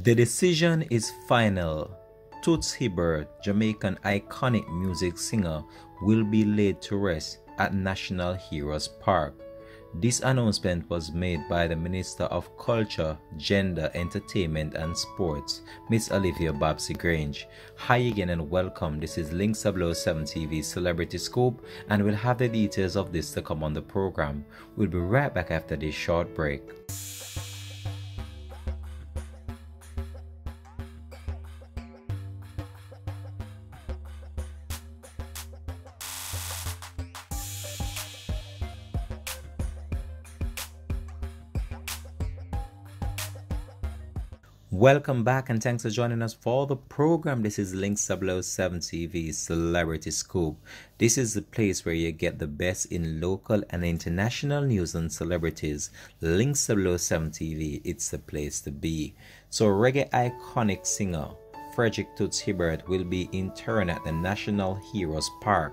The decision is final. Toots, Jamaican iconic music singer, will be laid to rest at National Heroes Park. This announcement was made by the Minister of Culture, Gender, Entertainment and Sports, Miss Olivia Babsy Grange. Hi again and welcome. This is Link 007 TV Celebrity Scoop, and we'll have the details of this to come on the program. We'll be right back after this short break. Welcome back and thanks for joining us for the program. This is Link 007 TV Celebrity Scoop. This is the place where you get the best in local and international news and celebrities. Link 007 TV, it's the place to be. So reggae iconic singer Frederick Toots Hibbert will be interred at the National Heroes Park.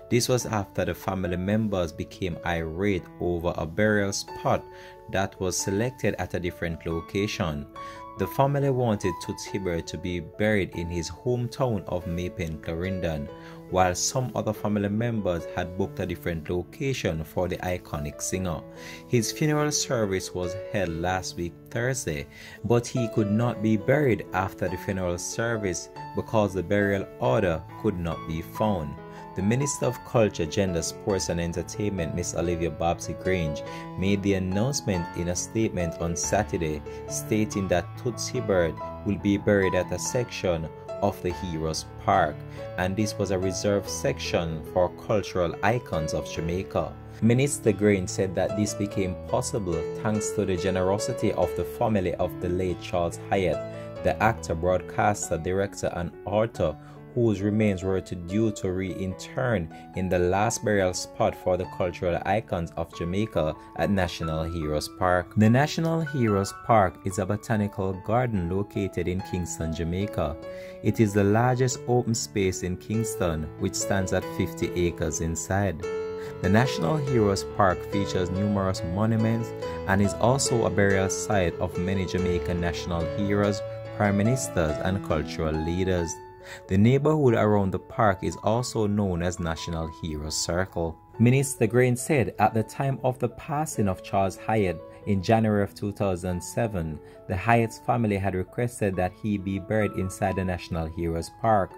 This was after the family members became irate over a burial spot that was selected at a different location. The family wanted Toots Hibbert to be buried in his hometown of Maypen, Clarendon, while some other family members had booked a different location for the iconic singer. His funeral service was held last week Thursday, but he could not be buried after the funeral service because the burial order could not be found. The Minister of Culture, Gender, Sports and Entertainment, Miss Olivia Babsy Grange, made the announcement in a statement on Saturday, stating that Toots Hibbert will be buried at a section of the Heroes Park, and this was a reserved section for cultural icons of Jamaica. Minister Grange said that this became possible thanks to the generosity of the family of the late Charles Hyatt, the actor, broadcaster, director and author, whose remains were due to reinterred in the last burial spot for the cultural icons of Jamaica at National Heroes Park. The National Heroes Park is a botanical garden located in Kingston, Jamaica. It is the largest open space in Kingston, which stands at 50 acres inside. The National Heroes Park features numerous monuments and is also a burial site of many Jamaican national heroes, prime ministers and cultural leaders. The neighborhood around the park is also known as National Heroes Circle. Minister Grange said at the time of the passing of Charles Hyatt in January of 2007, the Hyatt's family had requested that he be buried inside the National Heroes Park.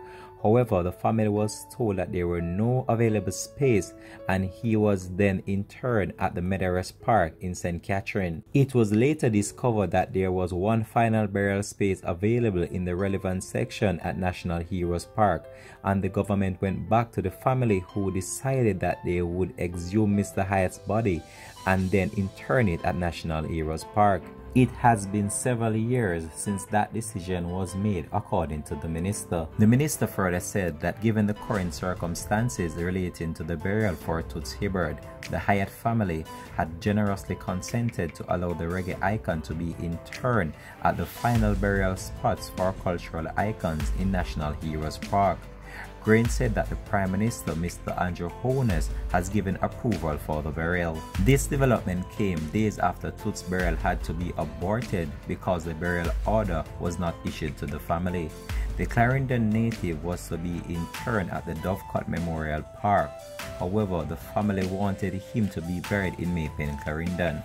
However, the family was told that there were no available space and he was then interred at the Meadowrest Park in St. Catherine. It was later discovered that there was one final burial space available in the relevant section at National Heroes Park, and the government went back to the family, who decided that they would exhume Mr. Hyatt's body and then intern it at National Heroes Park. It has been several years since that decision was made, according to the minister. The minister further said that given the current circumstances relating to the burial for Toots Hibbert, the Hyatt family had generously consented to allow the reggae icon to be interred at the final burial spots for cultural icons in National Heroes Park. Grange said that the Prime Minister, Mr. Andrew Holness, has given approval for the burial. This development came days after Toots' burial had to be aborted because the burial order was not issued to the family. The Clarendon native was to be interred at the Dovecote Memorial Park. However, the family wanted him to be buried in Maypen, Clarendon.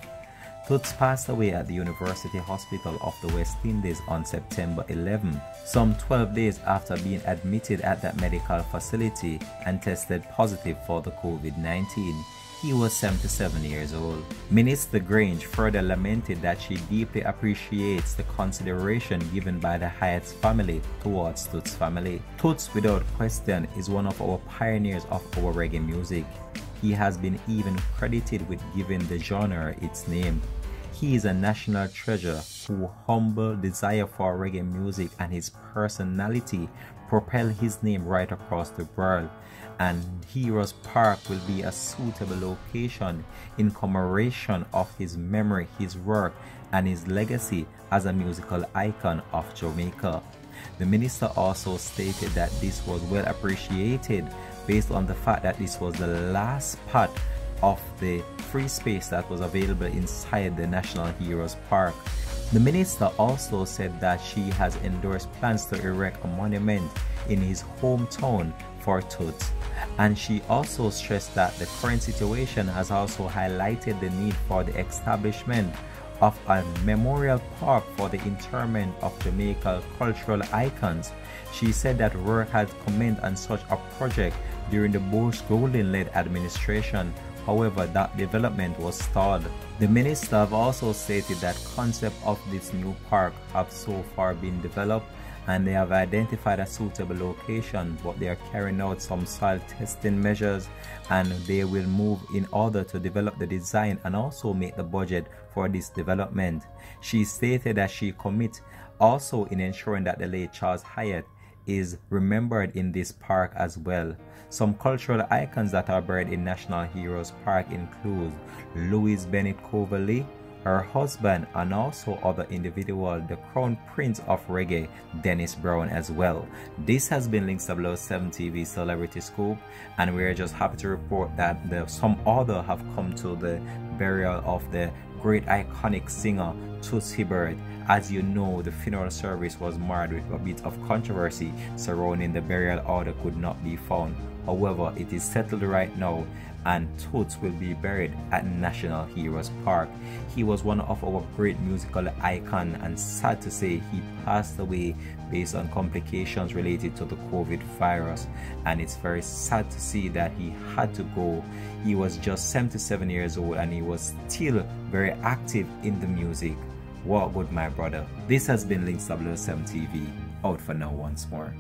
Toots passed away at the University Hospital of the West Indies on September 11, some 12 days after being admitted at that medical facility and tested positive for the COVID-19. He was 77 years old. Minister Grange further lamented that she deeply appreciates the consideration given by the Hyatt's family towards Toots' family. Toots, without question, is one of our pioneers of our reggae music. He has been even credited with giving the genre its name. He is a national treasure whose humble desire for reggae music and his personality propel his name right across the world, and Heroes Park will be a suitable location in commemoration of his memory, his work, and his legacy as a musical icon of Jamaica. The minister also stated that this was well appreciated based on the fact that this was the last part of the free space that was available inside the National Heroes Park. The minister also said that she has endorsed plans to erect a monument in his hometown for Toots, and she also stressed that the current situation has also highlighted the need for the establishment of a memorial park for the interment of Jamaica cultural icons. She said that work had commenced on such a project during the Bush Golding-led administration. However, that development was stalled. The minister have also stated that concept of this new park have so far been developed and they have identified a suitable location, but they are carrying out some soil testing measures and they will move in order to develop the design and also make the budget for this development. She stated that she commit also in ensuring that the late Charles Hyatt is remembered in this park as well. Some cultural icons that are buried in National Heroes Park include Louise Bennett Coverley, her husband, and also other individuals, the crown prince of reggae, Dennis Brown as well. This has been Links 007 TV Celebrity Scoop, and we are just happy to report that some other have come to the burial of the great iconic singer Toots Hibbert. As you know, the funeral service was marred with a bit of controversy surrounding the burial order could not be found. However, it is settled right now and Toots will be buried at National Heroes Park. He was one of our great musical icons, and sad to say he passed away based on complications related to the COVID virus, and it's very sad to see that he had to go. He was just 77 years old and he was still very active in the music. What would my brother? This has been Links 007 TV, out for now once more.